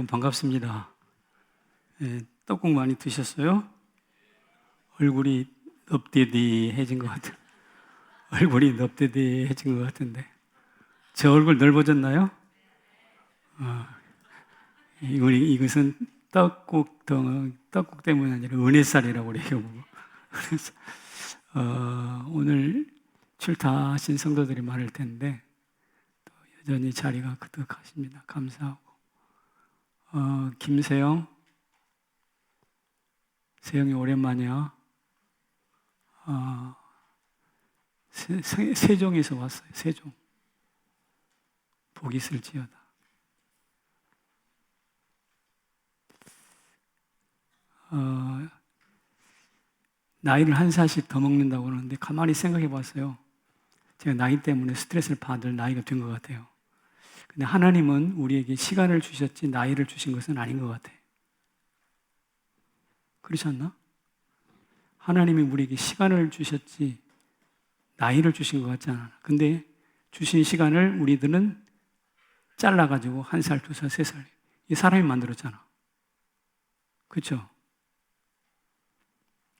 반갑습니다. 떡국 많이 드셨어요? 얼굴이 넙대대해진 것 같은, 얼굴이 넙대대해진 것 같은데, 제 얼굴 넓어졌나요? 이것은 떡국 때문이 아니라 은혜살이라고 그래요. 그래서 오늘 출타하신 성도들이 많을 텐데 또 여전히 자리가 그득하십니다. 감사하고. 김세영, 세영이 오랜만이야. 세종에서 왔어요. 세종. 복이 있을지어다. 나이를 한 살씩 더 먹는다고 그러는데 가만히 생각해 봤어요. 제가 나이 때문에 스트레스를 받을 나이가 된 것 같아요. 근데 하나님은 우리에게 시간을 주셨지 나이를 주신 것은 아닌 것 같아요. 그렇지 않나? 하나님이 우리에게 시간을 주셨지 나이를 주신 것 같지 않아. 근데 주신 시간을 우리들은 잘라가지고 1살, 2살, 3살 이 사람이 만들었잖아. 그렇죠?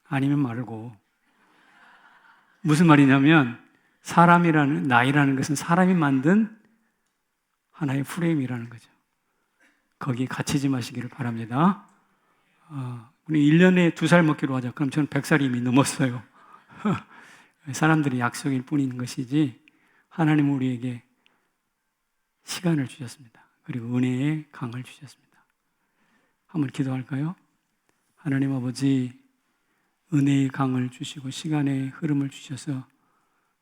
아니면 말고. 무슨 말이냐면 나이라는 것은 사람이 만든 하나의 프레임이라는 거죠. 거기에 갇히지 마시기를 바랍니다. 우리 1년에 2살 먹기로 하자. 그럼 저는 100살이 이미 넘었어요. 사람들이 약속일 뿐인 것이지 하나님은 우리에게 시간을 주셨습니다. 그리고 은혜의 강을 주셨습니다. 한번 기도할까요? 하나님 아버지, 은혜의 강을 주시고 시간의 흐름을 주셔서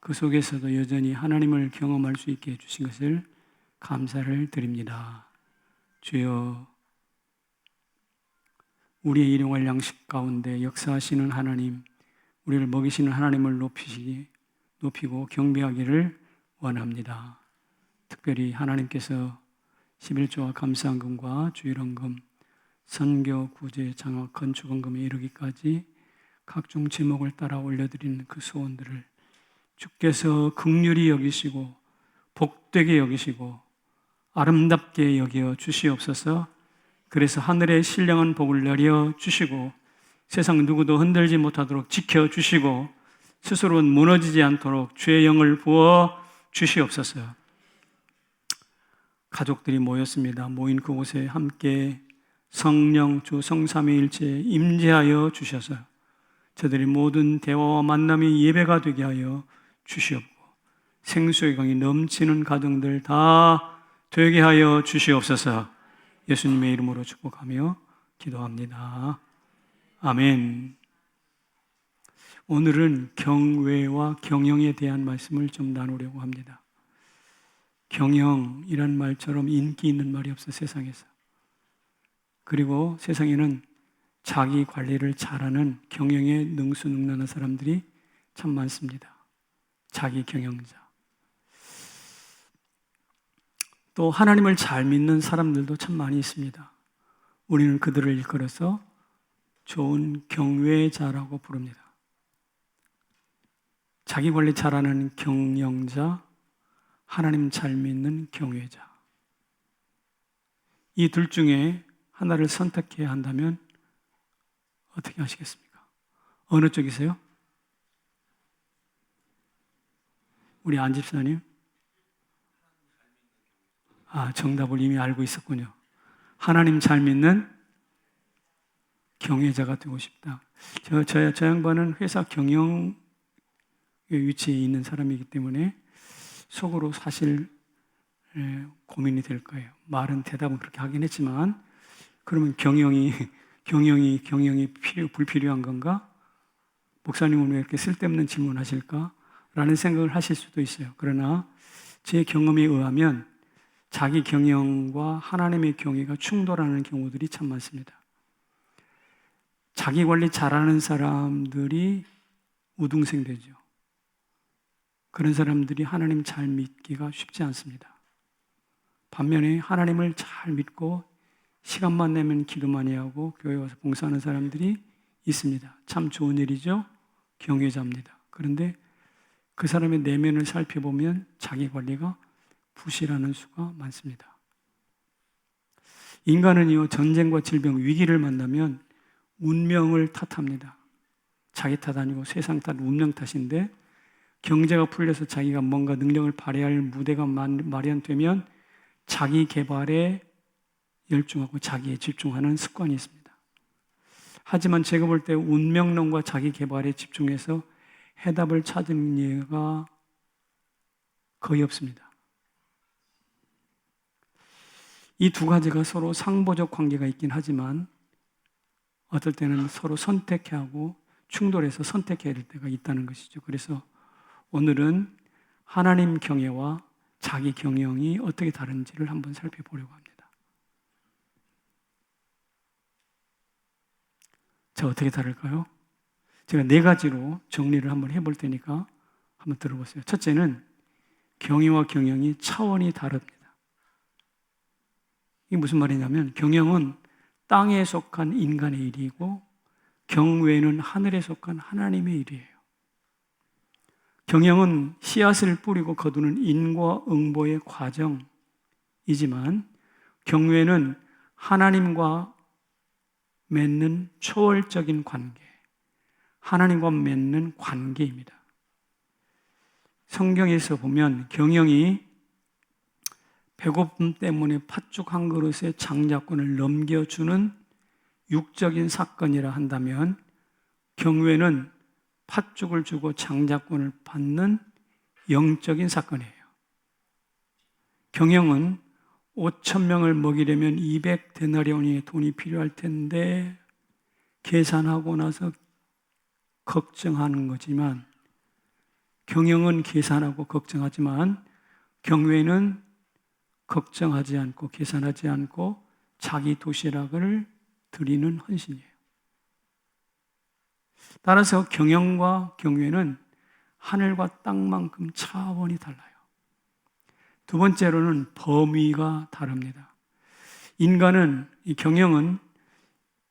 그 속에서도 여전히 하나님을 경험할 수 있게 해주신 것을 감사를 드립니다. 주여, 우리의 일용할 양식 가운데 역사하시는 하나님, 우리를 먹이시는 하나님을 높이고 경배하기를 원합니다. 특별히 하나님께서 11조와 감사헌금과 주일헌금, 선교, 구제, 장학, 건축헌금에 이르기까지 각종 제목을 따라 올려드리는 그 소원들을 주께서 긍휼히 여기시고 복되게 여기시고 아름답게 여겨 주시옵소서. 그래서 하늘의 신령한 복을 내려 주시고 세상 누구도 흔들지 못하도록 지켜주시고 스스로는 무너지지 않도록 주의 영을 부어 주시옵소서. 가족들이 모였습니다. 모인 그곳에 함께 성령 주 성삼위일체에 임재하여 주셔서 저들이 모든 대화와 만남이 예배가 되게 하여 주시옵고 생수의 강이 넘치는 가정들 다 되게 하여 주시옵소서. 예수님의 이름으로 축복하며 기도합니다. 아멘. 오늘은 경외와 경영에 대한 말씀을 좀 나누려고 합니다. 경영이란 말처럼 인기 있는 말이 없어, 세상에서. 그리고 세상에는 자기 관리를 잘하는 경영에 능수능란한 사람들이 참 많습니다. 자기 경영자. 또 하나님을 잘 믿는 사람들도 참 많이 있습니다. 우리는 그들을 일컬어서 좋은 경외자라고 부릅니다. 자기 관리 잘하는 경영자, 하나님 잘 믿는 경외자. 이 둘 중에 하나를 선택해야 한다면 어떻게 하시겠습니까? 어느 쪽이세요? 우리 안 집사님? 정답을 이미 알고 있었군요. 하나님 잘 믿는 경외자가 되고 싶다. 저 양반은 회사 경영 위치에 있는 사람이기 때문에 속으로 사실 고민이 될 거예요. 말은 대답은 그렇게 하긴 했지만 그러면 경영이 불필요한 건가? 목사님은 왜 이렇게 쓸데없는 질문을 하실까? 라는 생각을 하실 수도 있어요. 그러나 제 경험에 의하면 자기 경영과 하나님의 경외가 충돌하는 경우들이 참 많습니다. 자기 관리 잘하는 사람들이 우등생 되죠. 그런 사람들이 하나님 잘 믿기가 쉽지 않습니다. 반면에 하나님을 잘 믿고 시간만 내면 기도 많이 하고 교회 와서 봉사하는 사람들이 있습니다. 참 좋은 일이죠. 경외자입니다. 그런데 그 사람의 내면을 살펴보면 자기 관리가 부실하는 수가 많습니다. 인간은요, 전쟁과 질병, 위기를 만나면 운명을 탓합니다. 자기 탓 아니고 세상 탓, 운명 탓인데, 경제가 풀려서 자기가 뭔가 능력을 발휘할 무대가 마련되면 자기 개발에 열중하고 자기에 집중하는 습관이 있습니다. 하지만 제가 볼 때 운명론과 자기 개발에 집중해서 해답을 찾은 예가 거의 없습니다. 이 두 가지가 서로 상보적 관계가 있긴 하지만 어떨 때는 서로 선택해야 하고 충돌해서 선택해야 될 때가 있다는 것이죠. 그래서 오늘은 하나님 경외와 자기 경영이 어떻게 다른지를 한번 살펴보려고 합니다. 자, 어떻게 다를까요? 제가 4가지로 정리를 한번 해볼 테니까 한번 들어보세요. 첫째는 경외와 경영이 차원이 다릅니다. 이게 무슨 말이냐면 경영은 땅에 속한 인간의 일이고 경외는 하늘에 속한 하나님의 일이에요. 경영은 씨앗을 뿌리고 거두는 인과응보의 과정이지만 경외는 하나님과 맺는 초월적인 관계, 하나님과 맺는 관계입니다. 성경에서 보면 경영이 배고픔 때문에 팥죽 한 그릇에 장자권을 넘겨주는 육적인 사건이라 한다면 경외는 팥죽을 주고 장자권을 받는 영적인 사건이에요. 경영은 5,000명을 먹이려면 200데나리온의 돈이 필요할 텐데 계산하고 나서 걱정하는 거지만 경영은 계산하고 걱정하지만 경외는 걱정하지 않고 계산하지 않고 자기 도시락을 드리는 헌신이에요. 따라서 경영과 경외는 하늘과 땅만큼 차원이 달라요. 두 번째로는 범위가 다릅니다. 이 경영은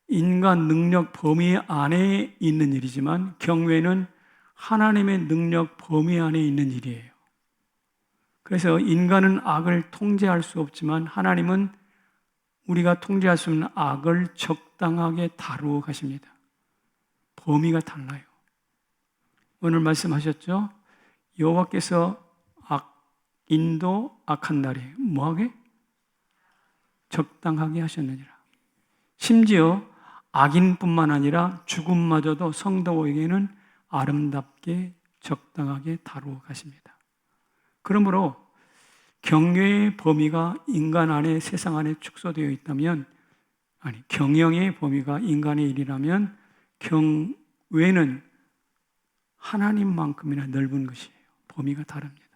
인간 능력 범위 안에 있는 일이지만 경외는 하나님의 능력 범위 안에 있는 일이에요. 그래서 인간은 악을 통제할 수 없지만 하나님은 우리가 통제할 수 없는 악을 적당하게 다루어 가십니다. 범위가 달라요. 오늘 말씀하셨죠? 여호와께서 인도 악한 날에 뭐하게? 적당하게 하셨느니라. 심지어 악인뿐만 아니라 죽음마저도 성도에게는 아름답게 적당하게 다루어 가십니다. 그러므로 경외의 범위가 인간 안에 세상 안에 축소되어 있다면 경영의 범위가 인간의 일이라면 경외는 하나님만큼이나 넓은 것이에요. 범위가 다릅니다.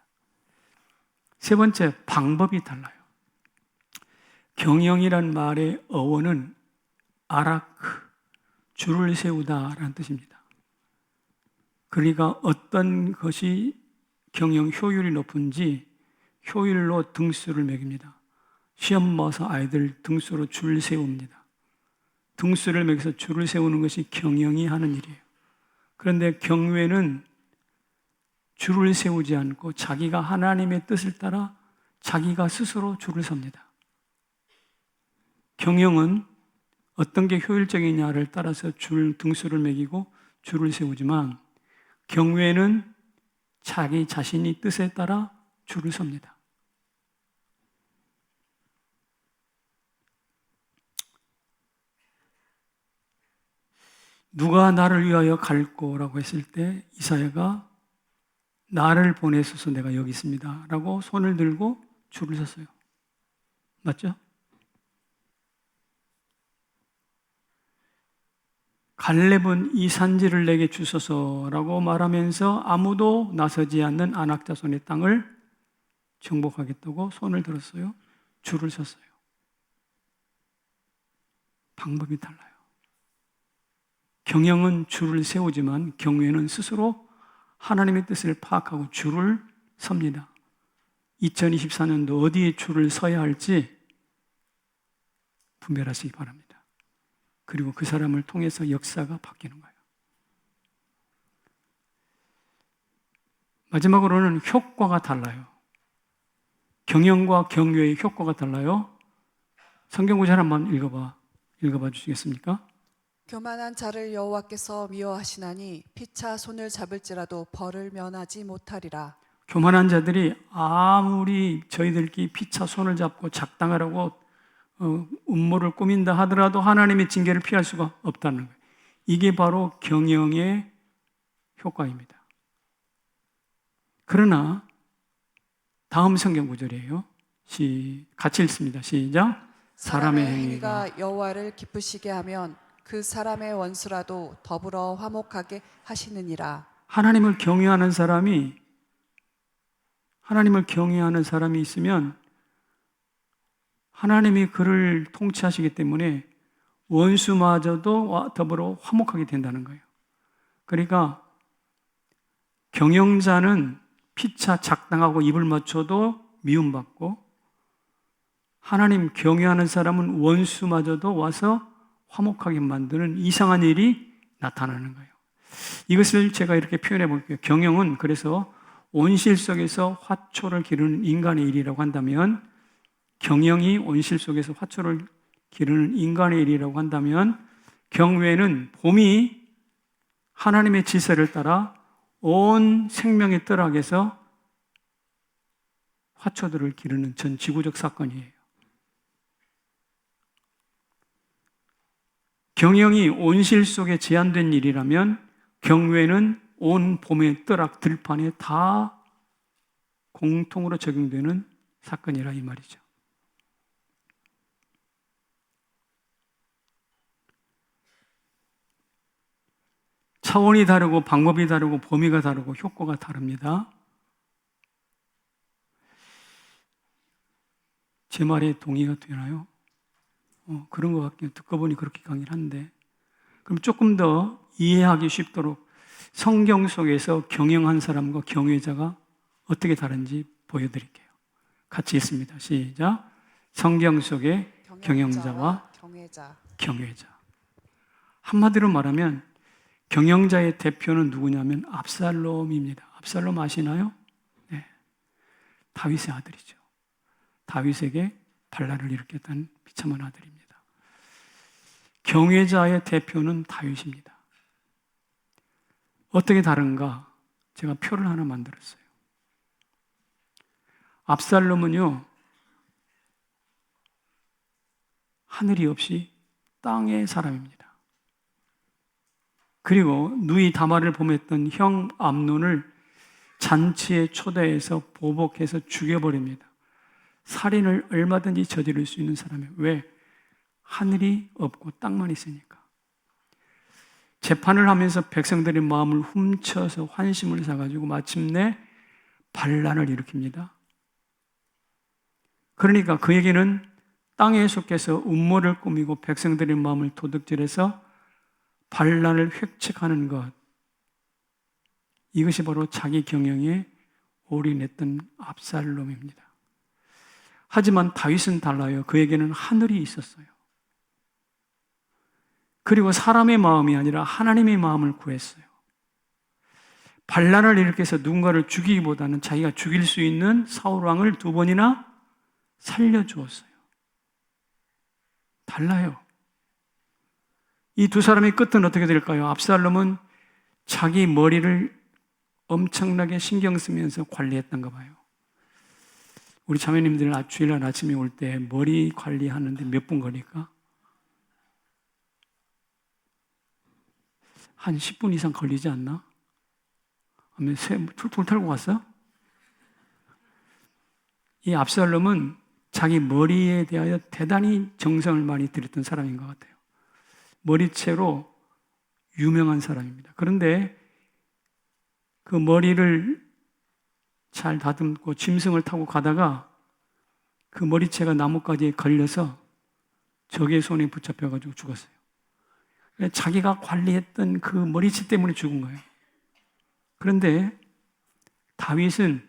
세 번째, 방법이 달라요. 경영이란 말의 어원은 아라크, 줄을 세우다라는 뜻입니다. 그러니까 어떤 것이 경영 효율이 높은지 효율로 등수를 매깁니다. 시험 봐서 아이들 등수로 줄 세웁니다. 등수를 매겨서 줄을 세우는 것이 경영이 하는 일이에요. 그런데 경외는 줄을 세우지 않고 자기가 하나님의 뜻을 따라 자기가 스스로 줄을 섭니다. 경영은 어떤 게 효율적이냐를 따라서 등수를 매기고 줄을 세우지만 경외는 자기 자신이 뜻에 따라 줄을 섭니다. 누가 나를 위하여 갈꼬라고 했을 때 이사야가 나를 보내소서 내가 여기 있습니다 라고 손을 들고 줄을 섰어요. 맞죠? 갈렙은 이 산지를 내게 주소서라고 말하면서 아무도 나서지 않는 아낙 자손의 땅을 정복하겠다고 손을 들었어요. 줄을 섰어요. 방법이 달라요. 경영은 줄을 세우지만 경외는 스스로 하나님의 뜻을 파악하고 줄을 섭니다. 2024년도 어디에 줄을 서야 할지 분별하시기 바랍니다. 그리고 그 사람을 통해서 역사가 바뀌는 거예요. 마지막으로는 효과가 달라요. 경영과 경외의 효과가 달라요. 성경 구절 한번 읽어봐 주시겠습니까? 교만한 자를 여호와께서 미워하시나니 피차 손을 잡을지라도 벌을 면하지 못하리라. 교만한 자들이 아무리 저희들끼리 피차 손을 잡고 작당하라고 음모를 꾸민다 하더라도 하나님의 징계를 피할 수가 없다는 거예요. 이게 바로 경영의 효과입니다. 그러나 다음 성경 구절이에요. 같이 읽습니다. 시작. 사람의 행위가 여호와를 기쁘시게 하면 그 사람의 원수라도 더불어 화목하게 하시느니라. 하나님을 경외하는 사람이 있으면 하나님이 그를 통치하시기 때문에 원수마저도 더불어 화목하게 된다는 거예요. 그러니까 경영자는 피차 작당하고 입을 맞춰도 미움받고, 하나님 경외하는 사람은 원수마저도 와서 화목하게 만드는 이상한 일이 나타나는 거예요. 이것을 제가 이렇게 표현해 볼게요. 경영은 그래서 온실 속에서 화초를 기르는 인간의 일이라고 한다면, 경영이 온실 속에서 화초를 기르는 인간의 일이라고 한다면, 경외는 봄이 하나님의 지세를 따라 온 생명의 뜰학에서 화초들을 기르는 전 지구적 사건이에요. 경영이 온실 속에 제한된 일이라면, 경외는 온 봄의 뜰학 들판에 다 공통으로 적용되는 사건이라 이 말이죠. 차원이 다르고 방법이 다르고 범위가 다르고 효과가 다릅니다. 제 말에 동의가 되나요? 그런 것 같긴 해요. 듣고 보니 그렇게 강의를 하는데, 그럼 조금 더 이해하기 쉽도록 성경 속에서 경영한 사람과 경외자가 어떻게 다른지 보여드릴게요. 같이 읽습니다. 시작. 성경 속의 경영자와 경외자. 한마디로 말하면 경영자의 대표는 누구냐면 압살롬입니다. 압살롬 아시나요? 네. 다윗의 아들이죠. 다윗에게 반란을 일으켰던 비참한 아들입니다. 경외자의 대표는 다윗입니다. 어떻게 다른가? 제가 표를 하나 만들었어요. 압살롬은요, 하늘이 없이 땅의 사람입니다. 그리고 누이 다말을 범했던 형 암논을 잔치에 초대해서 보복해서 죽여버립니다. 살인을 얼마든지 저지를 수 있는 사람이에요. 왜? 하늘이 없고 땅만 있으니까. 재판을 하면서 백성들의 마음을 훔쳐서 환심을 사가지고 마침내 반란을 일으킵니다. 그러니까 그에게는 땅에 속해서 음모를 꾸미고 백성들의 마음을 도둑질해서 반란을 획책하는 것, 이것이 바로 자기 경영에 올인했던 압살롬입니다. 하지만 다윗은 달라요. 그에게는 하늘이 있었어요. 그리고 사람의 마음이 아니라 하나님의 마음을 구했어요. 반란을 일으켜서 누군가를 죽이기보다는 자기가 죽일 수 있는 사울 왕을 2번이나 살려주었어요. 달라요. 이 두 사람의 끝은 어떻게 될까요? 압살롬은 자기 머리를 엄청나게 신경 쓰면서 관리했던가 봐요. 우리 자매님들 주일날 아침에 올 때 머리 관리하는데 몇 분 걸릴까? 한 10분 이상 걸리지 않나? 아니면 툴툴 털고 갔어? 이 압살롬은 자기 머리에 대하여 대단히 정성을 많이 들였던 사람인 것 같아요. 머리채로 유명한 사람입니다. 그런데 그 머리를 잘 다듬고 짐승을 타고 가다가 그 머리채가 나뭇가지에 걸려서 적의 손에 붙잡혀가지고 죽었어요. 자기가 관리했던 그 머리채 때문에 죽은 거예요. 그런데 다윗은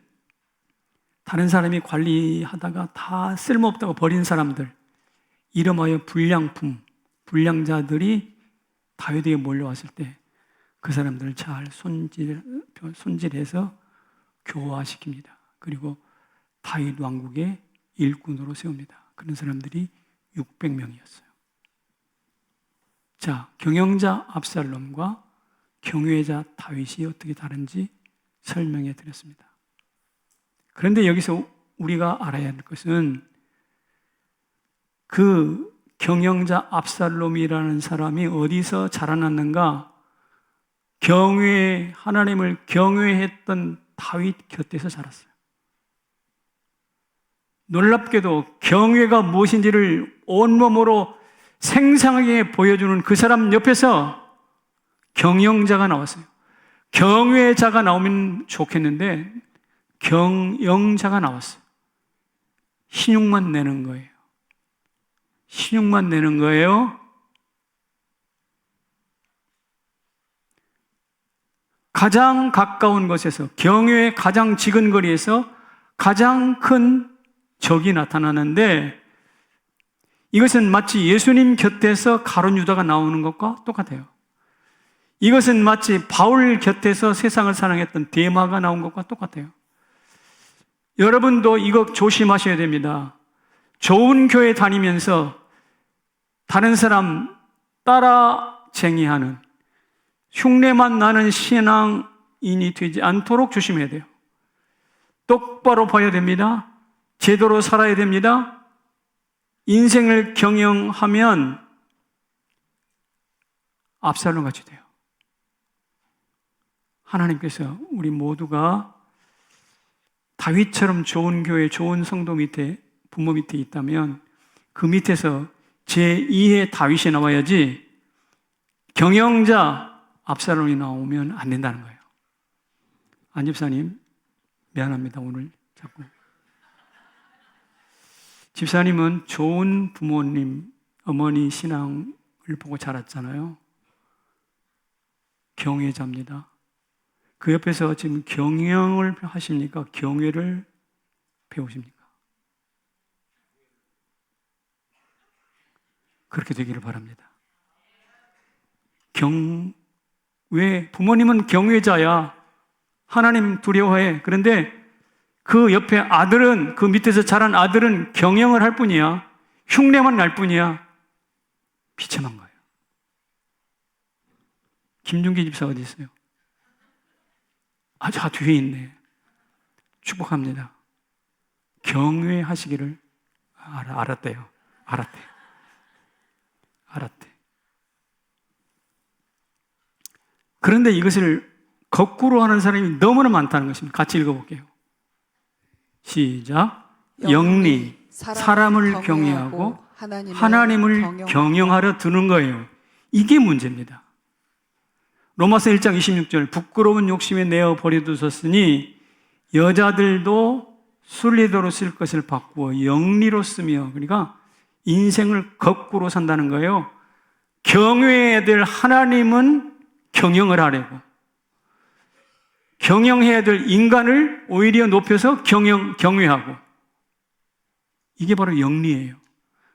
다른 사람이 관리하다가 다 쓸모없다고 버린 사람들, 이름하여 불량품, 불량자들이 다윗에게 몰려왔을 때 그 사람들을 잘 손질해서 교화시킵니다. 그리고 다윗 왕국의 일꾼으로 세웁니다. 그런 사람들이 600명이었어요. 자, 경영자 압살롬과 경외자 다윗이 어떻게 다른지 설명해 드렸습니다. 그런데 여기서 우리가 알아야 할 것은 그 경영자 압살롬이라는 사람이 어디서 자라났는가? 하나님을 경외했던 다윗 곁에서 자랐어요. 놀랍게도 경외가 무엇인지를 온몸으로 생생하게 보여주는 그 사람 옆에서 경영자가 나왔어요. 경외자가 나오면 좋겠는데 경영자가 나왔어요. 신용만 내는 거예요. 신용만 내는 거예요. 가장 가까운 곳에서, 경외의 가장 지근거리에서 가장 큰 적이 나타나는데, 이것은 마치 예수님 곁에서 가룟 유다가 나오는 것과 똑같아요. 이것은 마치 바울 곁에서 세상을 사랑했던 데마가 나온 것과 똑같아요. 여러분도 이거 조심하셔야 됩니다. 좋은 교회 다니면서 다른 사람 따라쟁이하는, 흉내만 나는 신앙인이 되지 않도록 조심해야 돼요. 똑바로 봐야 됩니다. 제대로 살아야 됩니다. 인생을 경영하면 압살롬 같이 돼요. 하나님께서 우리 모두가 다윗처럼 좋은 교회, 좋은 성도 밑에, 부모 밑에 있다면 그 밑에서 제2의 다윗이 나와야지 경영자 압살롬이 나오면 안 된다는 거예요. 안 집사님, 미안합니다. 오늘 자꾸. 집사님은 좋은 부모님, 어머니 신앙을 보고 자랐잖아요. 경외자입니다. 그 옆에서 지금 경영을 하십니까? 경외를 배우십니까? 그렇게 되기를 바랍니다. 부모님은 경외자야. 하나님 두려워해. 그런데 그 옆에 아들은, 그 밑에서 자란 아들은 경영을 할 뿐이야. 흉내만 날 뿐이야. 비참한 거예요. 김준기 집사 어디 있어요? 저 뒤에 있네. 축복합니다. 경외하시기를 알았대요. 알았대. 그런데 이것을 거꾸로 하는 사람이 너무나 많다는 것입니다. 같이 읽어볼게요. 시작. 영리, 사람을 경외하고 하나님을 경영하려 드는 거예요. 이게 문제입니다. 로마서 1장 26절, 부끄러운 욕심에 내어 버려두셨으니 여자들도 순리대로 쓸 것을 바꾸어 영리로 쓰며, 그러니까 인생을 거꾸로 산다는 거예요. 경외해야 될 하나님은 경영을 하려고, 경영해야 될 인간을 오히려 높여서 경외하고, 이게 바로 영리예요.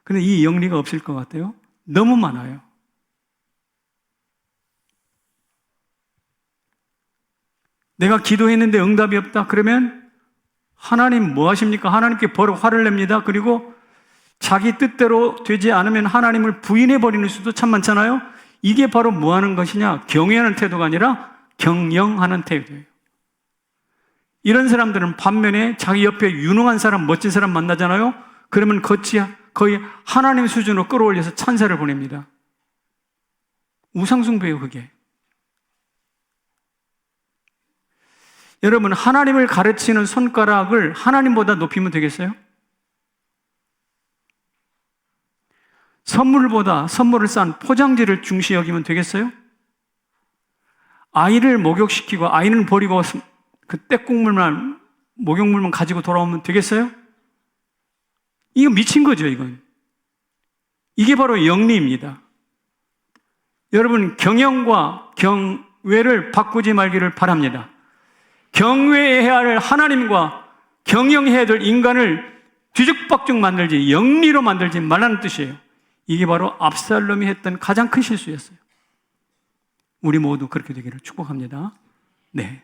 그런데 이 영리가 없을 것 같아요. 너무 많아요. 내가 기도했는데 응답이 없다 그러면 하나님 뭐 하십니까? 하나님께 바로 화를 냅니다. 그리고 자기 뜻대로 되지 않으면 하나님을 부인해 버리는 수도 참 많잖아요. 이게 바로 뭐 하는 것이냐? 경외하는 태도가 아니라 경영하는 태도예요. 이런 사람들은 반면에 자기 옆에 유능한 사람, 멋진 사람 만나잖아요. 그러면 거의 하나님 수준으로 끌어올려서 찬사를 보냅니다. 우상숭배예요, 그게. 여러분, 하나님을 가르치는 손가락을 하나님보다 높이면 되겠어요? 선물을 싼 포장지를 중시 여기면 되겠어요? 아이를 목욕시키고 아이는 버리고 그 목욕물만 가지고 돌아오면 되겠어요? 이거 미친 거죠, 이건. 이게 바로 영리입니다. 여러분, 경영과 경외를 바꾸지 말기를 바랍니다. 경외해야 할 하나님과 경영해야 될 인간을 뒤죽박죽 만들지, 영리로 만들지 말라는 뜻이에요. 이게 바로 압살롬이 했던 가장 큰 실수였어요. 우리 모두 그렇게 되기를 축복합니다. 네.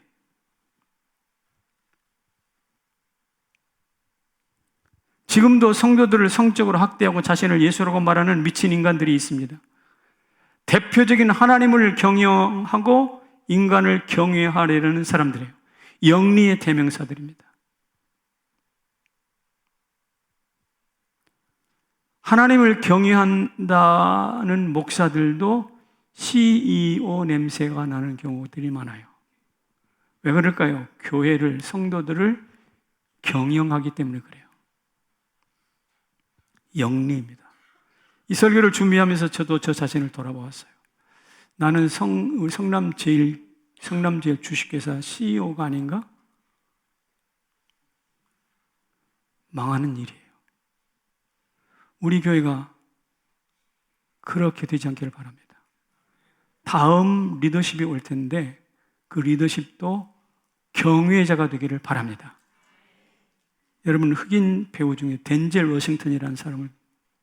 지금도 성도들을 성적으로 학대하고 자신을 예수라고 말하는 미친 인간들이 있습니다. 대표적인 하나님을 경영하고 인간을 경외하려는 사람들이에요. 영리의 대명사들입니다. 하나님을 경외한다는 목사들도 CEO 냄새가 나는 경우들이 많아요. 왜 그럴까요? 교회를, 성도들을 경영하기 때문에 그래요. 영리입니다. 이 설교를 준비하면서 저도 저 자신을 돌아보았어요. 나는 우리 성남제일 주식회사 CEO가 아닌가? 망하는 일이에요. 우리 교회가 그렇게 되지 않기를 바랍니다. 다음 리더십이 올 텐데 그 리더십도 경외자가 되기를 바랍니다. 여러분, 흑인 배우 중에 덴젤 워싱턴이라는 사람을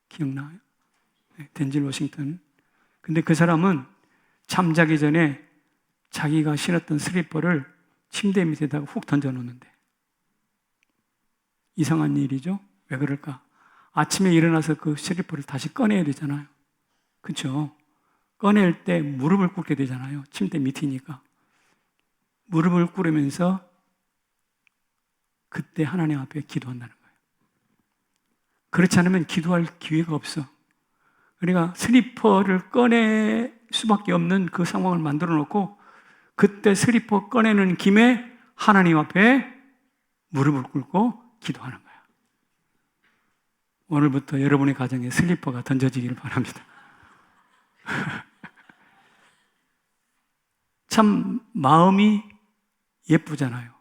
기억나요? 네, 덴젤 워싱턴. 근데 그 사람은 잠자기 전에 자기가 신었던 슬리퍼를 침대 밑에다가 훅 던져놓는데, 이상한 일이죠? 왜 그럴까? 아침에 일어나서 그 슬리퍼를 다시 꺼내야 되잖아요. 그렇죠? 꺼낼 때 무릎을 꿇게 되잖아요. 침대 밑이니까. 무릎을 꿇으면서 그때 하나님 앞에 기도한다는 거예요. 그렇지 않으면 기도할 기회가 없어. 그러니까 슬리퍼를 꺼낼 수밖에 없는 그 상황을 만들어 놓고 그때 슬리퍼 꺼내는 김에 하나님 앞에 무릎을 꿇고 기도하는 거예요. 오늘부터 여러분의 가정에 슬리퍼가 던져지기를 바랍니다. 참 마음이 예쁘잖아요.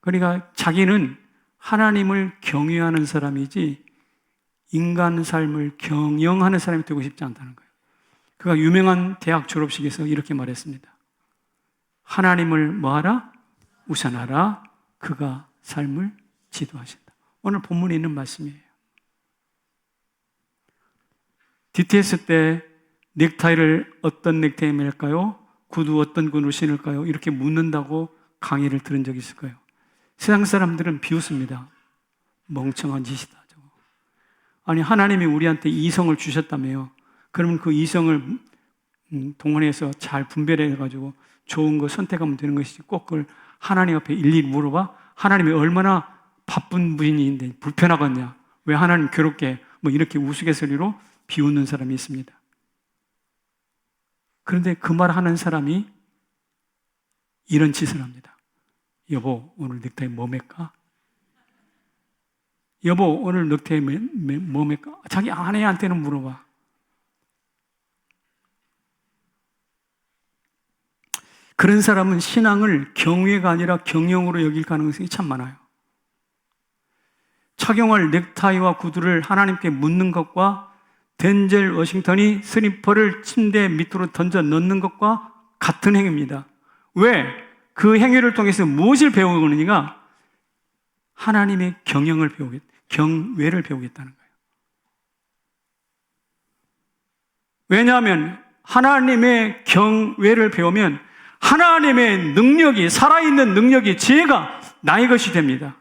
그러니까 자기는 하나님을 경외하는 사람이지 인간 삶을 경영하는 사람이 되고 싶지 않다는 거예요. 그가 유명한 대학 졸업식에서 이렇게 말했습니다. 하나님을 뭐하라? 우선하라. 그가 삶을 지도하신다. 오늘 본문에 있는 말씀이에요. DTS 때 넥타이를 어떤 넥타이 맬까요? 구두 어떤 구두를 신을까요? 이렇게 묻는다고 강의를 들은 적이 있을 거예요. 세상 사람들은 비웃습니다. 멍청한 짓이다, 저거. 아니, 하나님이 우리한테 이성을 주셨다며요. 그러면 그 이성을 동원해서 잘 분별해가지고 좋은 거 선택하면 되는 것이지, 꼭 그걸 하나님 앞에 일일이 물어봐? 하나님이 얼마나 바쁜 분인데 불편하겠냐? 왜 하나님 괴롭게 뭐 이렇게 우스갯소리로 비웃는 사람이 있습니다. 그런데 그 말 하는 사람이 이런 짓을 합니다. 여보, 오늘 넥타이 뭐 맬까? 여보, 오늘 넥타이 뭐 맬까? 자기 아내한테는 물어봐. 그런 사람은 신앙을 경외가 아니라 경영으로 여길 가능성이 참 많아요. 착용할 넥타이와 구두를 하나님께 묻는 것과 덴젤 워싱턴이 슬리퍼를 침대 밑으로 던져 넣는 것과 같은 행위입니다. 왜? 그 행위를 통해서 무엇을 배우느냐? 하나님의 경영을 경외를 배우겠다는 거예요. 왜냐하면 하나님의 경외를 배우면 하나님의 능력이, 살아있는 능력이, 지혜가 나의 것이 됩니다.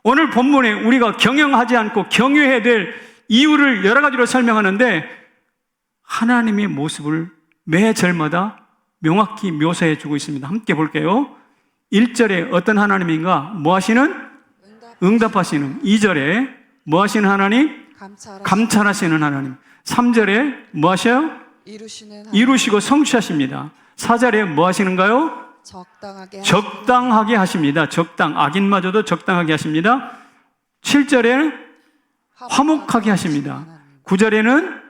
오늘 본문에 우리가 경영하지 않고 경외해야 될 이유를 여러 가지로 설명하는데 하나님의 모습을 매 절마다 명확히 묘사해 주고 있습니다. 함께 볼게요. 1절에 어떤 하나님인가? 뭐 하시는? 응답하시는. 2절에 뭐 하시는 하나님? 감찰하시는 하나님. 3절에 뭐 하셔요? 이루시고 성취하십니다. 4절에 뭐 하시는가요? 적당하게 하십니다. 악인마저도 적당하게 하십니다. 7절에는 화목하게 하십니다. 9절에는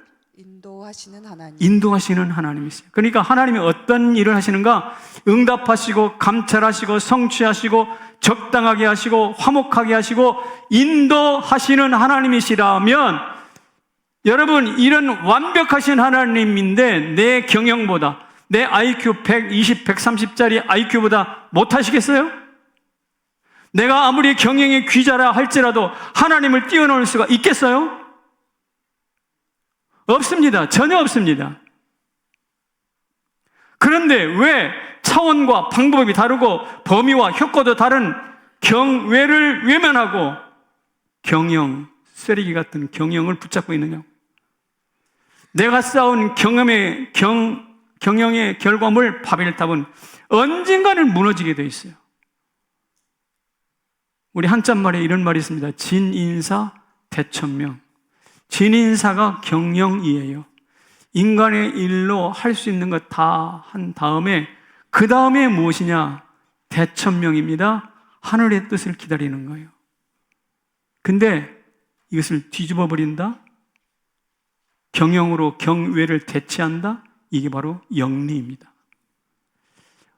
인도하시는 하나님이세요. 그러니까 하나님이 어떤 일을 하시는가? 응답하시고 감찰하시고 성취하시고 적당하게 하시고 화목하게 하시고 인도하시는 하나님이시라면, 여러분, 이런 완벽하신 하나님인데 내 경영보다, 내 IQ 120, 130짜리 IQ보다 못하시겠어요? 내가 아무리 경영의 귀자라 할지라도 하나님을 뛰어넘을 수가 있겠어요? 없습니다. 전혀 없습니다. 그런데 왜 차원과 방법이 다르고 범위와 효과도 다른 경외를 외면하고 경영, 쓰레기 같은 경영을 붙잡고 있느냐? 내가 쌓은 경영의 결과물 바벨탑은 언젠가는 무너지게 돼 있어요. 우리 한자말에 이런 말이 있습니다. 진인사 대천명. 진인사가 경영이에요. 인간의 일로 할 수 있는 것 다 한 다음에 그 다음에 무엇이냐? 대천명입니다. 하늘의 뜻을 기다리는 거예요. 근데 이것을 뒤집어 버린다? 경영으로 경외를 대체한다? 이게 바로 영리입니다.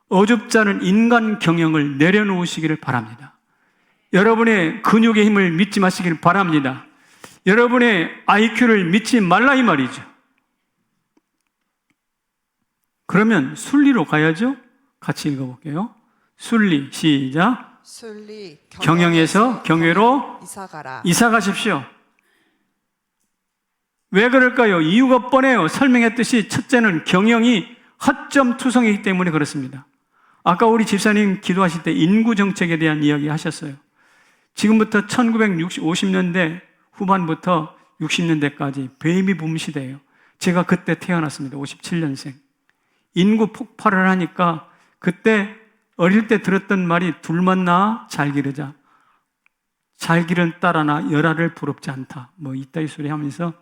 어줍잖은 인간 경영을 내려놓으시기를 바랍니다. 여러분의 근육의 힘을 믿지 마시기를 바랍니다. 여러분의 IQ를 믿지 말라 이 말이죠. 그러면 순리로 가야죠. 같이 읽어볼게요. 순리 시작. 순리 경영에서 경외로 이사가라. 이사 가십시오. 왜 그럴까요? 이유가 뻔해요. 설명했듯이 첫째는 경영이 허점투성이기 때문에 그렇습니다. 아까 우리 집사님 기도하실 때 인구 정책에 대한 이야기 하셨어요. 지금부터 1950년대 후반부터 60년대까지 베이비붐 시대예요. 제가 그때 태어났습니다. 57년생. 인구 폭발을 하니까 그때 어릴 때 들었던 말이 둘만 낳아 잘 기르자. 잘 기른 딸 하나 열아를 부럽지 않다. 뭐 이따위 소리 하면서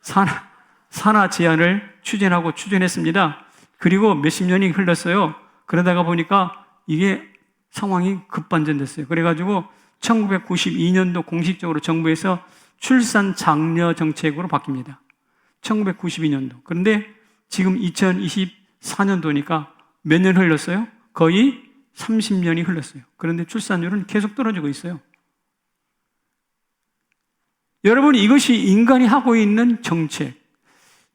산하 제한을 추진했습니다. 그리고 몇십 년이 흘렀어요. 그러다가 보니까 이게 상황이 급반전됐어요. 그래가지고 1992년도 공식적으로 정부에서 출산 장려 정책으로 바뀝니다. 1992년도. 그런데 지금 2024년도니까 몇 년 흘렀어요? 거의 30년이 흘렀어요. 그런데 출산율은 계속 떨어지고 있어요. 여러분, 이것이 인간이 하고 있는 정책.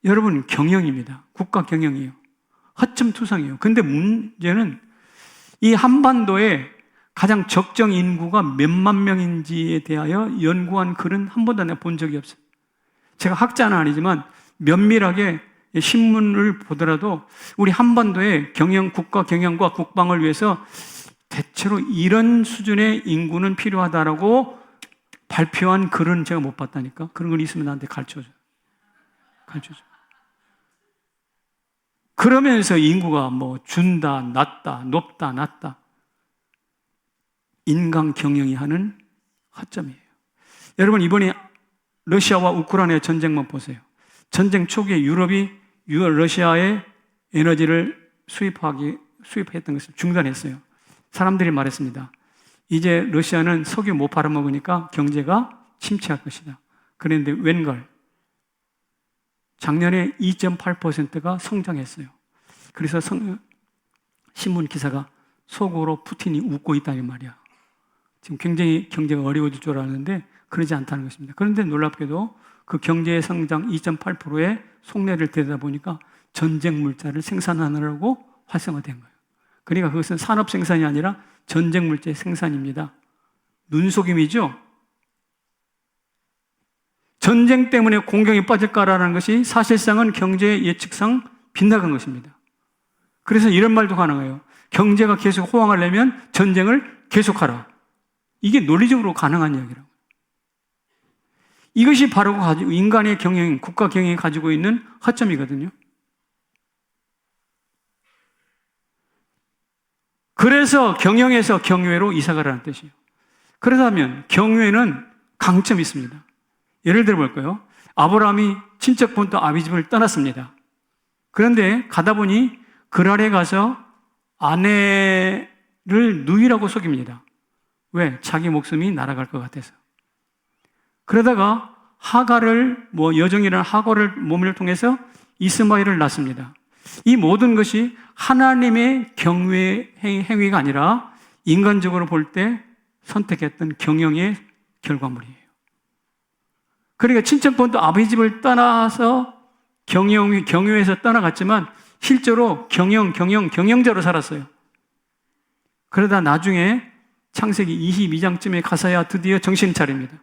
여러분, 경영입니다. 국가 경영이에요. 허점투성이에요. 근데 문제는 이 한반도에 가장 적정 인구가 몇만 명인지에 대하여 연구한 글은 한 번도 내가 본 적이 없어요. 제가 학자는 아니지만 면밀하게 신문을 보더라도 우리 한반도의 국가 경영과 국방을 위해서 대체로 이런 수준의 인구는 필요하다라고 발표한 글은 제가 못 봤다니까. 그런 걸 있으면 나한테 가르쳐줘. 그러면서 인구가 뭐 준다, 낮다, 높다, 낮다. 인간 경영이 하는 허점이에요. 여러분, 이번에 러시아와 우크라이나 전쟁만 보세요. 전쟁 초기에 유럽이 러시아의 에너지를 수입했던 것을 중단했어요. 사람들이 말했습니다. 이제 러시아는 석유 못 팔아먹으니까 경제가 침체할 것이다. 그런데 웬걸? 작년에 2.8%가 성장했어요. 그래서 신문 기사가 속으로 푸틴이 웃고 있다는 말이야. 지금 굉장히 경제가 어려워질 줄 알았는데 그러지 않다는 것입니다. 그런데 놀랍게도 그 경제의 성장 2.8%의 속내를 들여다보니까 전쟁 물자를 생산하느라고 활성화된 거예요. 그러니까 그것은 산업 생산이 아니라 전쟁 물자의 생산입니다. 눈속임이죠? 전쟁 때문에 공경이 빠질까라는 것이 사실상은 경제의 예측상 빗나간 것입니다. 그래서 이런 말도 가능해요. 경제가 계속 호황하려면 전쟁을 계속하라. 이게 논리적으로 가능한 이야기라고. 이것이 바로 인간의 경영, 국가 경영이 가지고 있는 허점이거든요. 그래서 경영에서 경외로 이사가라는 뜻이에요. 그러다면 경외는 강점이 있습니다. 예를 들어 볼까요? 아브라함이 친척 본토 아비집을 떠났습니다. 그런데 가다 보니 그랄에 가서 아내를 누이라고 속입니다. 왜? 자기 목숨이 날아갈 것 같아서. 그러다가 여종이라는 하갈을 몸을 통해서 이스마엘을 낳습니다. 이 모든 것이 하나님의 경외 행위가 아니라 인간적으로 볼 때 선택했던 경영의 결과물이에요. 그러니까 친척 본토 아버지 집을 떠나서 경영에서 떠나갔지만 실제로 경영자로 살았어요. 그러다 나중에 창세기 22장쯤에 가서야 드디어 정신 차립니다.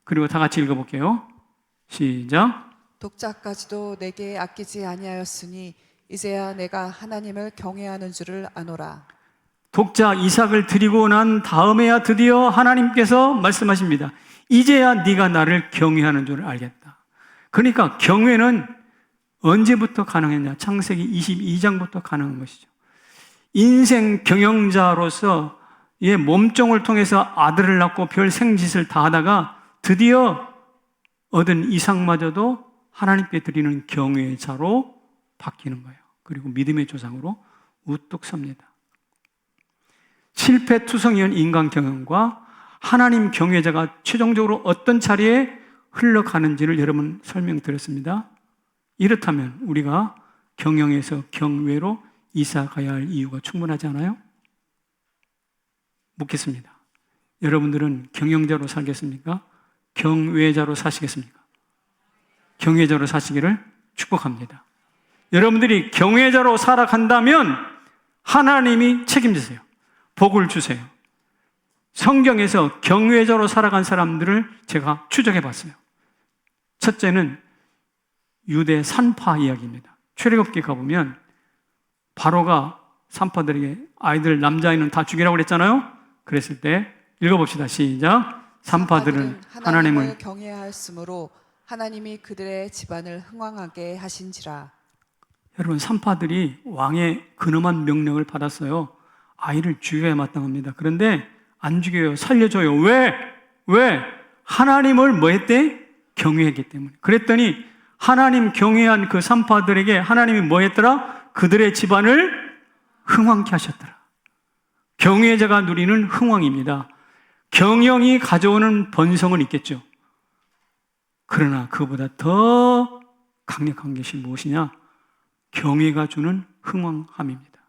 그리고 다 같이 읽어볼게요. 시작. 독자까지도 내게 아끼지 아니하였으니 이제야 내가 하나님을 경외하는 줄을 아노라. 독자 이삭을 드리고 난 다음에야 드디어 하나님께서 말씀하십니다. 이제야 네가 나를 경외하는 줄 알겠다. 그러니까 경외는 언제부터 가능했냐? 창세기 22장부터 가능한 것이죠. 인생 경영자로서 몸종을 통해서 아들을 낳고 별 생짓을 다 하다가 드디어 얻은 이삭마저도 하나님께 드리는 경외의 자로 바뀌는 거예요. 그리고 믿음의 조상으로 우뚝 섭니다. 실패투성이한 인간 경영과 하나님 경외자가 최종적으로 어떤 자리에 흘러가는지를 여러분 설명드렸습니다. 이렇다면 우리가 경영에서 경외로 이사 가야 할 이유가 충분하지 않아요? 묻겠습니다. 여러분들은 경영자로 살겠습니까? 경외자로 사시겠습니까? 경외자로 사시기를 축복합니다. 여러분들이 경외자로 살아간다면 하나님이 책임지세요. 복을 주세요. 성경에서 경외자로 살아간 사람들을 제가 추적해 봤어요. 첫째는 유대 산파 이야기입니다. 출애굽기 가보면 바로가 산파들에게 아이들 남자아이는 다 죽이라고 그랬잖아요. 그랬을 때 읽어봅시다. 시작. 산파들은 하나님을 경외하였으므로 하나님이 그들의 집안을 흥왕하게 하신지라. 여러분, 산파들이 왕의 근엄한 명령을 받았어요. 아이를 죽여야 마땅합니다. 그런데 안 죽여요. 살려줘요. 왜? 하나님을 뭐 했대? 경외했기 때문에. 그랬더니 하나님 경외한 그 산파들에게 하나님이 뭐 했더라? 그들의 집안을 흥왕케 하셨더라. 경외자가 누리는 흥왕입니다. 경영이 가져오는 번성은 있겠죠. 그러나 그보다 더 강력한 것이 무엇이냐? 경외가 주는 흥왕함입니다.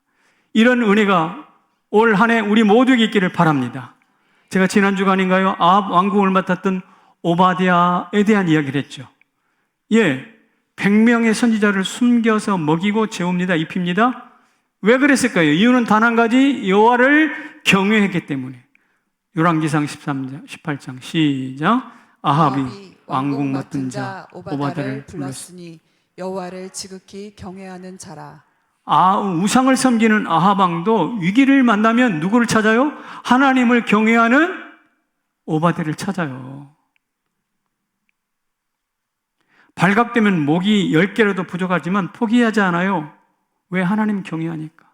이런 은혜가 올 한 해 우리 모두에게 있기를 바랍니다. 제가 지난 주간인가요? 아합 왕국을 맡았던 오바댜에 대한 이야기를 했죠. 100명의 선지자를 숨겨서 먹이고 재웁니다. 입힙니다. 왜 그랬을까요? 이유는 단 한 가지, 여호와를 경외했기 때문에. 열왕기상 18장 시작. 아합이 왕국 맡은 자 오바댜를 불렀으니 여호와를 지극히 경외하는 자라. 우상을 섬기는 아합 왕도 위기를 만나면 누구를 찾아요? 하나님을 경외하는 오바댜를 찾아요. 발각되면 목이 10개라도 부족하지만 포기하지 않아요. 왜? 하나님 경외하니까.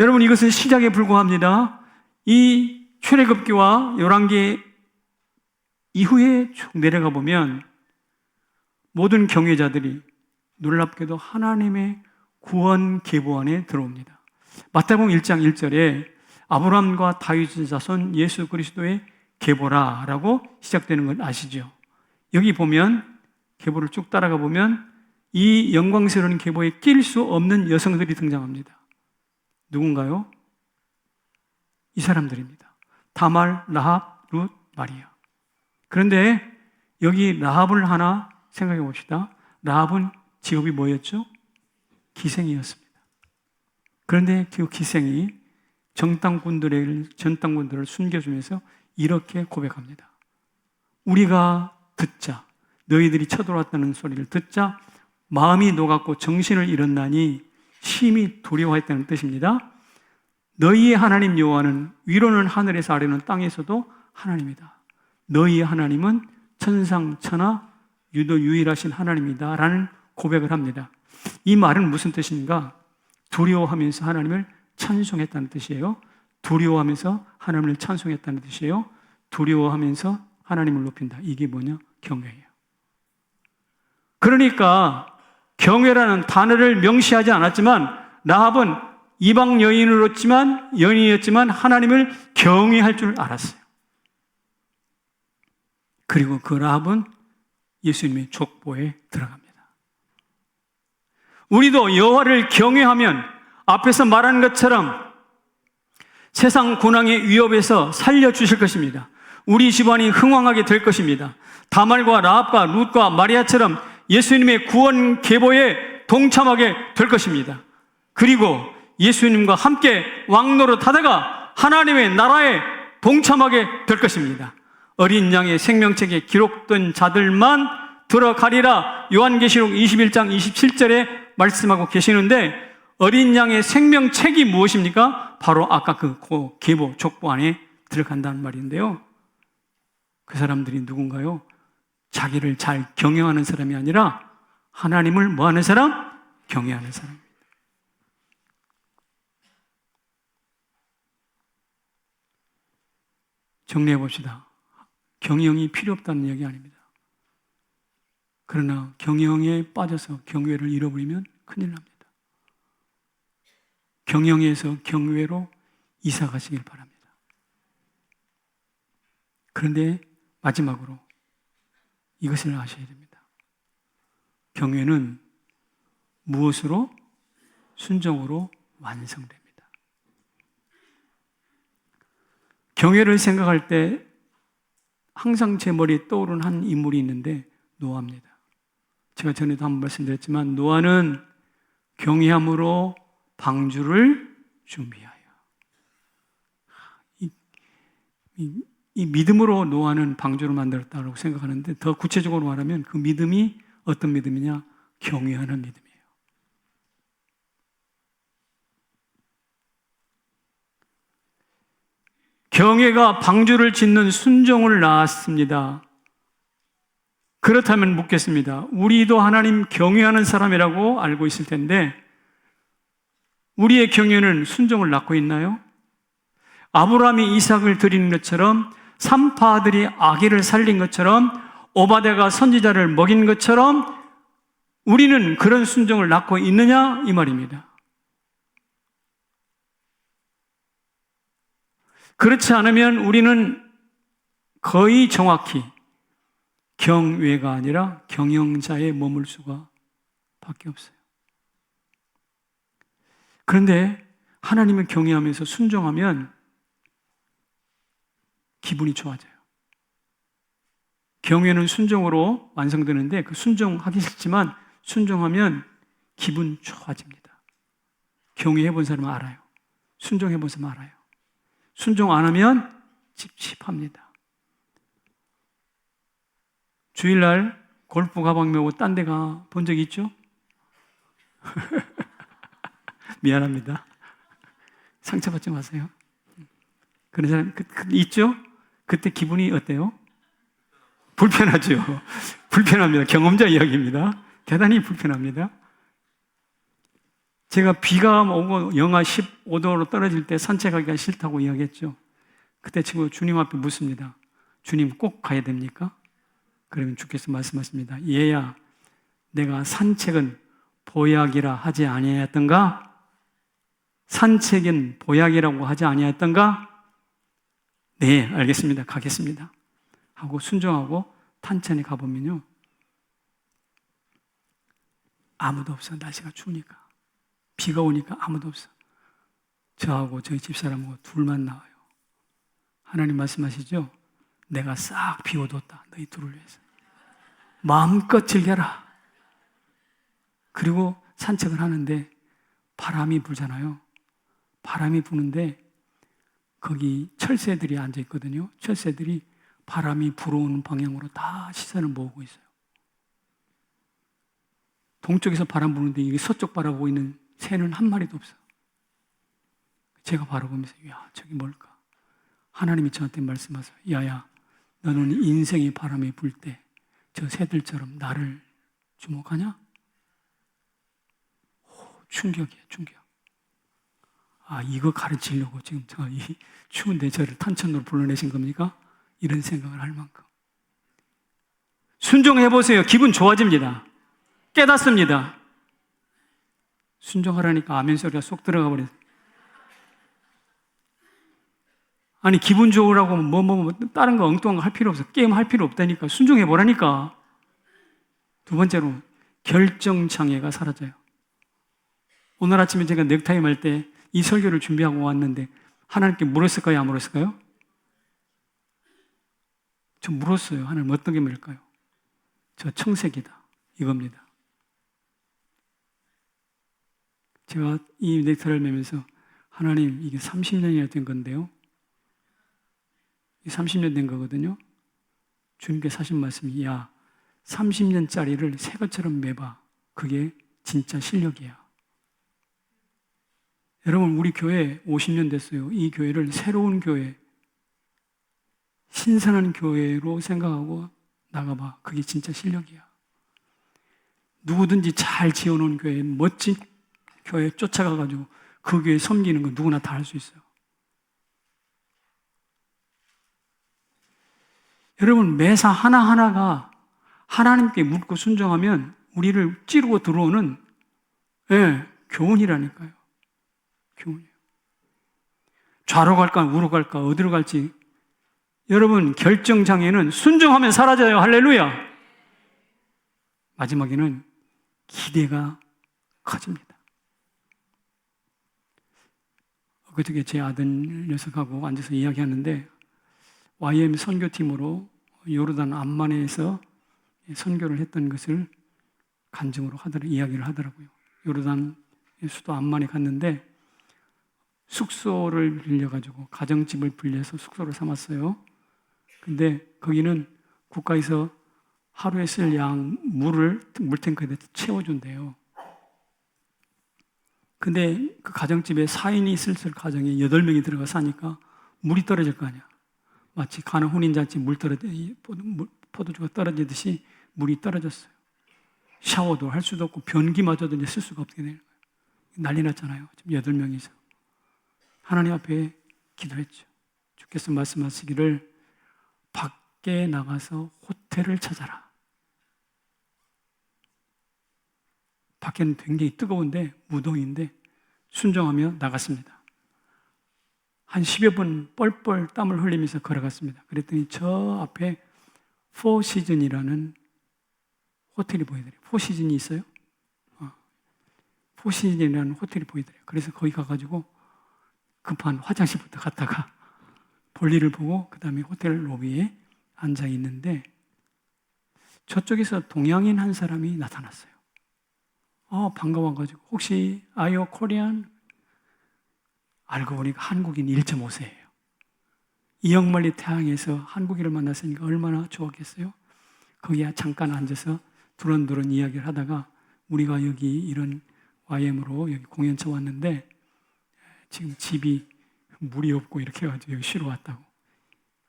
여러분, 이것은 시작에 불과합니다. 이 출애굽기와 열왕기 이후에 쭉 내려가 보면 모든 경외자들이 놀랍게도 하나님의 구원 계보 안에 들어옵니다. 마태복음 1장 1절에 아브라함과 다윗의 자손 예수 그리스도의 계보라라고 시작되는 걸 아시죠? 여기 보면 계보를 쭉 따라가 보면 이 영광스러운 계보에 낄 수 없는 여성들이 등장합니다. 누군가요? 이 사람들입니다. 다말, 라합, 룻, 마리아. 그런데 여기 라합을 하나 생각해 봅시다. 라합은 직업이 뭐였죠? 기생이었습니다. 그런데 그 기생이 전당꾼들을 숨겨주면서 이렇게 고백합니다. 우리가 듣자, 너희들이 쳐들어왔다는 소리를 듣자 마음이 녹았고 정신을 잃었나니 심히 두려워했다는 뜻입니다. 너희의 하나님 여호와는 위로는 하늘에서 아래는 땅에서도 하나님이다. 너희의 하나님은 천상천하 유일하신 하나님이다 라는 고백을 합니다. 이 말은 무슨 뜻인가? 두려워하면서 하나님을 찬송했다는 뜻이에요. 두려워하면서 하나님을 찬송했다는 뜻이에요. 두려워하면서 하나님을 높인다. 이게 뭐냐? 경외예요. 그러니까 경외라는 단어를 명시하지 않았지만 라합은 이방 여인이었지만 하나님을 경외할 줄 알았어요. 그리고 그 라합은 예수님의 족보에 들어갑니다. 우리도 여호와를 경외하면 앞에서 말한 것처럼 세상 고난의 위협에서 살려주실 것입니다. 우리 집안이 흥왕하게 될 것입니다. 다말과 라합과 룻과 마리아처럼 예수님의 구원 계보에 동참하게 될 것입니다. 그리고 예수님과 함께 왕노릇하다가 하나님의 나라에 동참하게 될 것입니다. 어린 양의 생명책에 기록된 자들만 들어가리라 요한계시록 21장 27절에 말씀하고 계시는데 어린 양의 생명책이 무엇입니까? 바로 아까 그 계보, 족보 안에 들어간다는 말인데요. 그 사람들이 누군가요? 자기를 잘 경영하는 사람이 아니라 하나님을 뭐하는 사람? 경외하는 사람입니다. 정리해 봅시다. 경영이 필요 없다는 얘기 아닙니다. 그러나 경영에 빠져서 경외를 잃어버리면 큰일 납니다. 경영에서 경외로 이사 가시길 바랍니다. 그런데 마지막으로 이것을 아셔야 됩니다. 경외는 무엇으로? 순종으로 완성됩니다. 경외를 생각할 때 항상 제 머리에 떠오르는 한 인물이 있는데 노아입니다. 제가 전에도 한번 말씀드렸지만 노아는 경외함으로 방주를 준비하여 이 믿음으로 노아는 방주를 만들었다고 생각하는데 더 구체적으로 말하면 그 믿음이 어떤 믿음이냐? 경외하는 믿음이에요. 경외가 방주를 짓는 순종을 낳았습니다. 그렇다면 묻겠습니다. 우리도 하나님 경외하는 사람이라고 알고 있을 텐데 우리의 경외는 순종을 낳고 있나요? 아브라함이 이삭을 드리는 것처럼 삼파 아들이 아기를 살린 것처럼 오바댜가 선지자를 먹인 것처럼 우리는 그런 순종을 낳고 있느냐 이 말입니다. 그렇지 않으면 우리는 거의 정확히 경외가 아니라 경영자에 머물 수가 밖에 없어요. 그런데 하나님을 경외하면서 순종하면 기분이 좋아져요. 경외는 순종으로 완성되는데 그 순종하기 싫지만 순종하면 기분 좋아집니다. 경외해 본 사람은 알아요. 순종해 본 사람은 알아요. 순종 안 하면 찝찝합니다. 주일날 골프 가방 메고 딴 데 가 본 적 있죠? 미안합니다. 상처받지 마세요. 그런 사람 있죠? 그때 기분이 어때요? 불편하죠. 불편합니다. 경험자 이야기입니다. 대단히 불편합니다. 제가 비가 오고 영하 15도로 떨어질 때 산책하기가 싫다고 이야기했죠. 그때 친구 주님 앞에 묻습니다. 주님 꼭 가야 됩니까? 그러면 주께서 말씀하십니다. 얘야, 내가 산책은 보약이라 하지 아니하였던가? 산책은 보약이라고 하지 아니하였던가? 네, 알겠습니다. 가겠습니다. 하고 순종하고 탄천에 가보면요. 아무도 없어. 날씨가 추우니까. 비가 오니까 아무도 없어. 저하고 저희 집사람하고 둘만 나와요. 하나님 말씀하시죠? 내가 싹 비워뒀다. 너희 둘을 위해서. 마음껏 즐겨라. 그리고 산책을 하는데 바람이 불잖아요. 바람이 부는데 거기 철새들이 앉아 있거든요. 철새들이 바람이 불어오는 방향으로 다 시선을 모으고 있어요. 동쪽에서 바람 부는데 이게 서쪽 바라보고 있는 새는 한 마리도 없어. 제가 바라보면서 야, 저기 뭘까? 하나님이 저한테 말씀하세요. 야야, 너는 인생의 바람이 불 때 저 새들처럼 나를 주목하냐? 충격이에요, 충격. 아, 이거 가르치려고 지금 저 이 추운데 저를 탄천으로 불러내신 겁니까? 이런 생각을 할 만큼. 순종해보세요. 기분 좋아집니다. 깨닫습니다. 순종하라니까 아멘 소리가 쏙 들어가 버렸어요. 아니, 기분 좋으라고 다른 거 엉뚱한 거 할 필요 없어. 게임 할 필요 없다니까. 순종해보라니까. 두 번째로, 결정장애가 사라져요. 오늘 아침에 제가 넥타임 할 때 이 설교를 준비하고 왔는데 하나님께 물었을까요? 안 물었을까요? 저 물었어요. 하나님 어떤 게 물을까요? 저 청색이다. 이겁니다. 제가 이 넥타이를 매면서 하나님 이게 30년이나 된 건데요. 30년 된 거거든요. 주님께서 하신 말씀이 야, 30년짜리를 새 것처럼 매봐. 그게 진짜 실력이야. 여러분, 우리 교회 50년 됐어요. 이 교회를 새로운 교회, 신선한 교회로 생각하고 나가봐. 그게 진짜 실력이야. 누구든지 잘 지어놓은 교회, 멋진 교회 쫓아가가지고 그 교회 섬기는 거 누구나 다 할 수 있어요. 여러분, 매사 하나하나가 하나님께 묻고 순종하면 우리를 찌르고 들어오는 교훈이라니까요. 교훈이에요. 좌로 갈까 우로 갈까 어디로 갈지 여러분 결정장애는 순종하면 사라져요. 할렐루야. 마지막에는 기대가 커집니다. 어떻게 제 아들 녀석하고 앉아서 이야기하는데 YM 선교팀으로 요르단 암만에서 선교를 했던 것을 간증으로 이야기를 하더라고요. 요르단 수도 암만에 갔는데 숙소를 빌려가지고 가정집을 빌려서 숙소를 삼았어요. 근데 거기는 국가에서 하루에 쓸 양 물을 물탱크에 채워준대요. 근데 그 가정집에 4인이 있을 가정에 8명이 들어가 사니까 물이 떨어질 거 아니야. 마치 가나 혼인잔치 포도주가 떨어지듯이 물이 떨어졌어요. 샤워도 할 수도 없고 변기마저도 이제 쓸 수가 없게 되는 거예요. 난리 났잖아요. 지금 8명이서. 하나님 앞에 기도했죠. 주께서 말씀하시기를 밖에 나가서 호텔을 찾아라. 밖에는 굉장히 뜨거운데 무더위인데 순종하며 나갔습니다. 한 10여 분 뻘뻘 땀을 흘리면서 걸어갔습니다. 그랬더니 저 앞에 포시즌이라는 호텔이 보이더래요. 포시즌이 있어요? 포시즌이라는 호텔이 보이더래요. 그래서 거기 가가지고 급한 화장실부터 갔다가 볼일을 보고 그 다음에 호텔 로비에 앉아 있는데 저쪽에서 동양인 한 사람이 나타났어요. 반가워가지고 혹시 Are you Korean? 알고 보니까 한국인 1.5세예요. 이역만리 태양에서 한국인을 만났으니까 얼마나 좋았겠어요? 거기에 잠깐 앉아서 두런두런 이야기를 하다가 우리가 여기 이런 YM으로 여기 공연차 왔는데 지금 집이 물이 없고 이렇게 해가지고 여기 쉬러 왔다고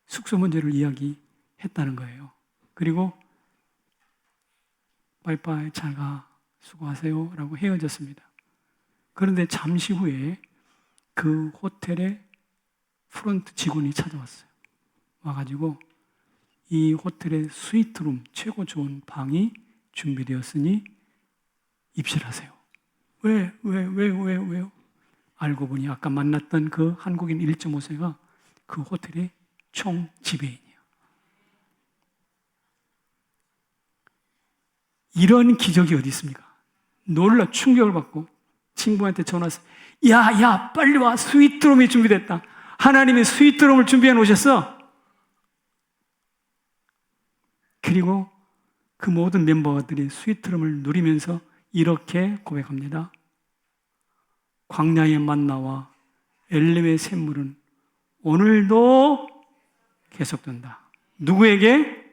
숙소 문제를 이야기했다는 거예요. 그리고 빠이빠이 잘 가 수고하세요 라고 헤어졌습니다. 그런데 잠시 후에 그 호텔의 프론트 직원이 찾아왔어요. 와가지고 이 호텔의 스위트룸 최고 좋은 방이 준비되었으니 입실하세요. 왜요? 알고 보니 아까 만났던 그 한국인 1.5세가 그 호텔의 총 지배인이에요. 이런 기적이 어디 있습니까? 놀라 충격을 받고 친구한테 전화해서 야 빨리 와 스위트룸이 준비됐다. 하나님이 스위트룸을 준비해 놓으셨어. 그리고 그 모든 멤버들이 스위트룸을 누리면서 이렇게 고백합니다. 광야의 만나와 엘림의 샘물은 오늘도 계속된다. 누구에게?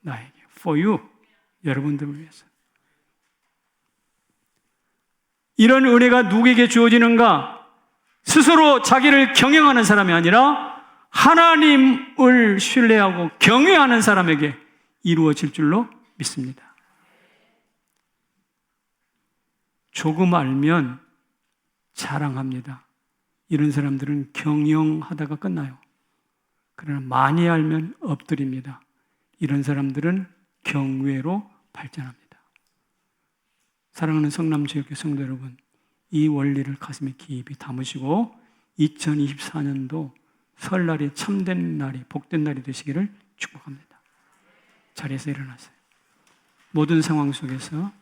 나에게. For you. 여러분들을 위해서. 이런 은혜가 누구에게 주어지는가? 스스로 자기를 경영하는 사람이 아니라 하나님을 신뢰하고 경외하는 사람에게 이루어질 줄로 믿습니다. 조금 알면 자랑합니다. 이런 사람들은 경영하다가 끝나요. 그러나 많이 알면 엎드립니다. 이런 사람들은 경외로 발전합니다. 사랑하는 성남체육회 성도 여러분, 이 원리를 가슴에 깊이 담으시고 2024년도 설날이 참된 날이 복된 날이 되시기를 축복합니다. 자리에서 일어나세요. 모든 상황 속에서